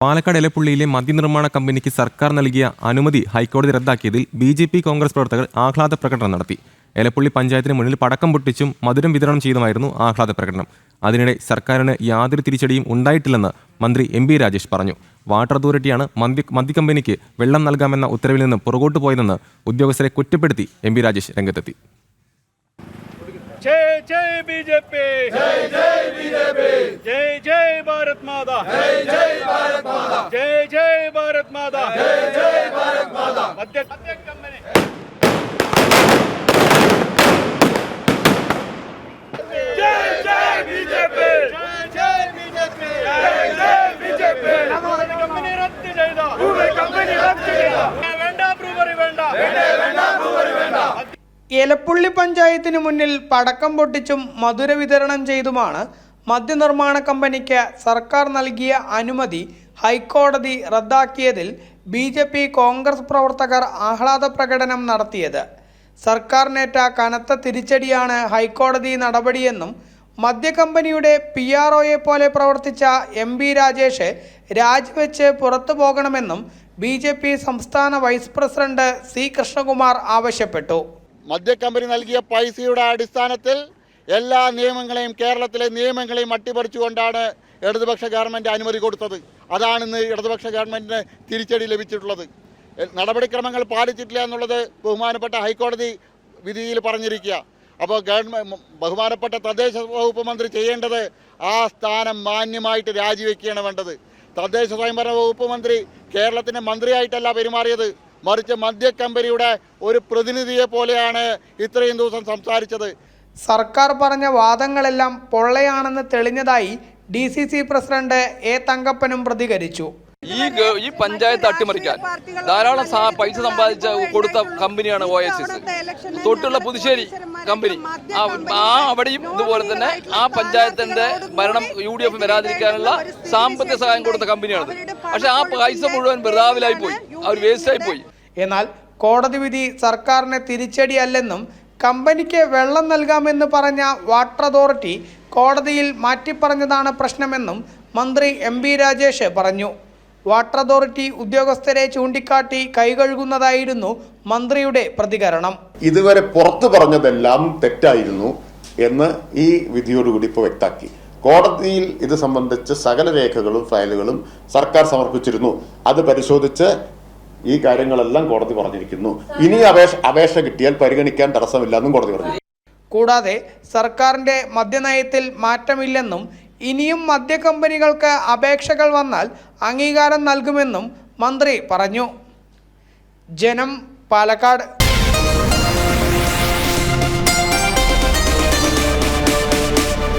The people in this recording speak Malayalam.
പാലക്കാട് എലപ്പുള്ളിയിലെ മദ്യനിർമ്മാണ കമ്പനിക്ക് സർക്കാർ നൽകിയ അനുമതി ഹൈക്കോടതി റദ്ദാക്കിയതിൽ ബി.ജെ.പി. കോൺഗ്രസ് പ്രവർത്തകർ ആഹ്ലാദ പ്രകടനം നടത്തി. എലപ്പുള്ളി പഞ്ചായത്തിന് മുന്നിൽ പടക്കം പൊട്ടിച്ചും മധുരം വിതരണം ചെയ്തുമായിരുന്നു ആഹ്ലാദ പ്രകടനം. അതിനിടെ സർക്കാരിന് യാതൊരു തിരിച്ചടിയും ഉണ്ടായിട്ടില്ലെന്ന് മന്ത്രി എം.ബി. രാജേഷ് പറഞ്ഞു. വാട്ടർ അതോറിറ്റിയാണ് മദ്യക്കമ്പനിക്ക് വെള്ളം നൽകാമെന്ന ഉത്തരവിൽ നിന്ന് പുറകോട്ട് പോയതെന്ന് ഉദ്യോഗസ്ഥരെ കുറ്റപ്പെടുത്തി എം.ബി. രാജേഷ് രംഗത്തെത്തി. जय जय बीजेपी, जय जय बीजेपी, जय जय भारत माता, जय जय भारत माता, जय जय भारत माता, जय जय भारत माता. मध्य कंपनी जय जय बीजेपी, जय जय बीजेपी, जय जय बीजेपी. कंपनी रद्द ചെയ്ത कंपनी रद्द ചെയ്ത വേണ്ട ബ്രൂവറി വേണ്ട വേണ്ട ബ്രൂവറി വേണ്ട. എലപ്പുള്ളി പഞ്ചായത്തിന് മുന്നിൽ പടക്കം പൊട്ടിച്ചും മധുര വിതരണം ചെയ്തുമാണ് മദ്യനിർമ്മാണ കമ്പനിക്ക് സർക്കാർ നൽകിയ അനുമതി ഹൈക്കോടതി റദ്ദാക്കിയതിൽ ബി.ജെ.പി. കോൺഗ്രസ് പ്രവർത്തകർ ആഹ്ലാദ പ്രകടനം നടത്തിയത്. സർക്കാരിനേറ്റ കനത്ത തിരിച്ചടിയാണ് ഹൈക്കോടതി നടപടിയെന്നും മദ്യക്കമ്പനിയുടെ PROയെ പോലെ പ്രവർത്തിച്ച എം.ബി. രാജേഷ് രാജിവെച്ച് പുറത്തു പോകണമെന്നും ബി.ജെ.പി. സംസ്ഥാന വൈസ് പ്രസിഡന്റ് C. കൃഷ്ണകുമാർ ആവശ്യപ്പെട്ടു. മദ്യക്കമ്പനി നൽകിയ പൈസയുടെ അടിസ്ഥാനത്തിൽ എല്ലാ നിയമങ്ങളെയും കേരളത്തിലെ നിയമങ്ങളെയും അട്ടിമറിച്ചുകൊണ്ടാണ് ഇടതുപക്ഷ ഗവൺമെൻറ് അനുമതി കൊടുത്തത്. അതാണ് ഇന്ന് ഇടതുപക്ഷ ഗവൺമെൻറ്റിന് തിരിച്ചടി ലഭിച്ചിട്ടുള്ളത്. നടപടിക്രമങ്ങൾ പാലിച്ചിട്ടില്ല എന്നുള്ളത് ബഹുമാനപ്പെട്ട ഹൈക്കോടതി വിധിയിൽ പറഞ്ഞിരിക്കുക. അപ്പോൾ ബഹുമാനപ്പെട്ട തദ്ദേശ വകുപ്പ് മന്ത്രി ചെയ്യേണ്ടത് ആ സ്ഥാനം മാന്യമായിട്ട് രാജിവെക്കുകയാണ് വേണ്ടത്. തദ്ദേശ സ്വയംഭരണ വകുപ്പ് മന്ത്രി കേരളത്തിൻ്റെ മന്ത്രിയായിട്ടല്ല പെരുമാറിയത്, മറിച്ച് മദ്യക്കമ്പനിയുടെ ഒരു പ്രതിനിധിയെ പോലെയാണ് ഇത്രയും ദിവസം സംസാരിച്ചത്. സർക്കാർ പറഞ്ഞ വാദങ്ങളെല്ലാം പൊള്ളയാണെന്ന് തെളിഞ്ഞതായി DCC പ്രസിഡന്റ് A. തങ്കപ്പനും പ്രതികരിച്ചു. ഈ പഞ്ചായത്ത് അട്ടിമറിക്കാൻ ധാരാളം പൈസ സമ്പാദിച്ച കൊടുത്ത കമ്പനിയാണ് OSS. തൊട്ടുള്ള പുതുശ്ശേരി കമ്പനി അവിടെയും ഇതുപോലെ തന്നെ ആ പഞ്ചായത്തിന്റെ ഭരണം UDF വരാതിരിക്കാനുള്ള സാമ്പത്തിക സഹായം കൊടുത്ത കമ്പനിയാണ്. പക്ഷെ ആ പൈസ മുഴുവൻ വൃഥാവിലായി പോയി, അവർ വേസ്റ്റായി പോയി. എന്നാൽ കോടതി വിധി സർക്കാരിന് തിരിച്ചടിയല്ലെന്നും കമ്പനിക്ക് വെള്ളം നൽകാമെന്ന് പറഞ്ഞ വാട്ടർ അതോറിറ്റി കോടതിയിൽ മാറ്റിപ്പറഞ്ഞതാണ് പ്രശ്നമെന്നും മന്ത്രി M.B. രാജേഷ് പറഞ്ഞു. വാട്ടർ അതോറിറ്റി ഉദ്യോഗസ്ഥരെ ചൂണ്ടിക്കാട്ടി കൈകഴുകുന്നതായിരുന്നു മന്ത്രിയുടെ പ്രതികരണം. ഇതുവരെ പുറത്തു പറഞ്ഞതെല്ലാം തെറ്റായിരുന്നു എന്ന് ഈ വിധിയോടുകൂടി ഇപ്പോൾ വ്യക്തമാക്കി. കോടതിയിൽ ഇത് സംബന്ധിച്ച് സകല രേഖകളും ഫയലുകളും സർക്കാർ സമർപ്പിച്ചിരുന്നു. അത് പരിശോധിച്ച് ഈ കാര്യങ്ങളെല്ലാം കോടതി പറഞ്ഞിരിക്കുന്നു. ഇനി അപേക്ഷ കിട്ടിയാൽ പരിഗണിക്കാൻ തടസ്സമില്ലെന്നും കോടതി പറഞ്ഞു. കൂടാതെ സർക്കാരിന്റെ മദ്യനയത്തിൽ മാറ്റമില്ലെന്നും ഇനിയും മദ്യക്കമ്പനികൾക്ക് അപേക്ഷകൾ വന്നാൽ അംഗീകാരം നൽകുമെന്നും മന്ത്രി പറഞ്ഞു. ജനം, പാലക്കാട്.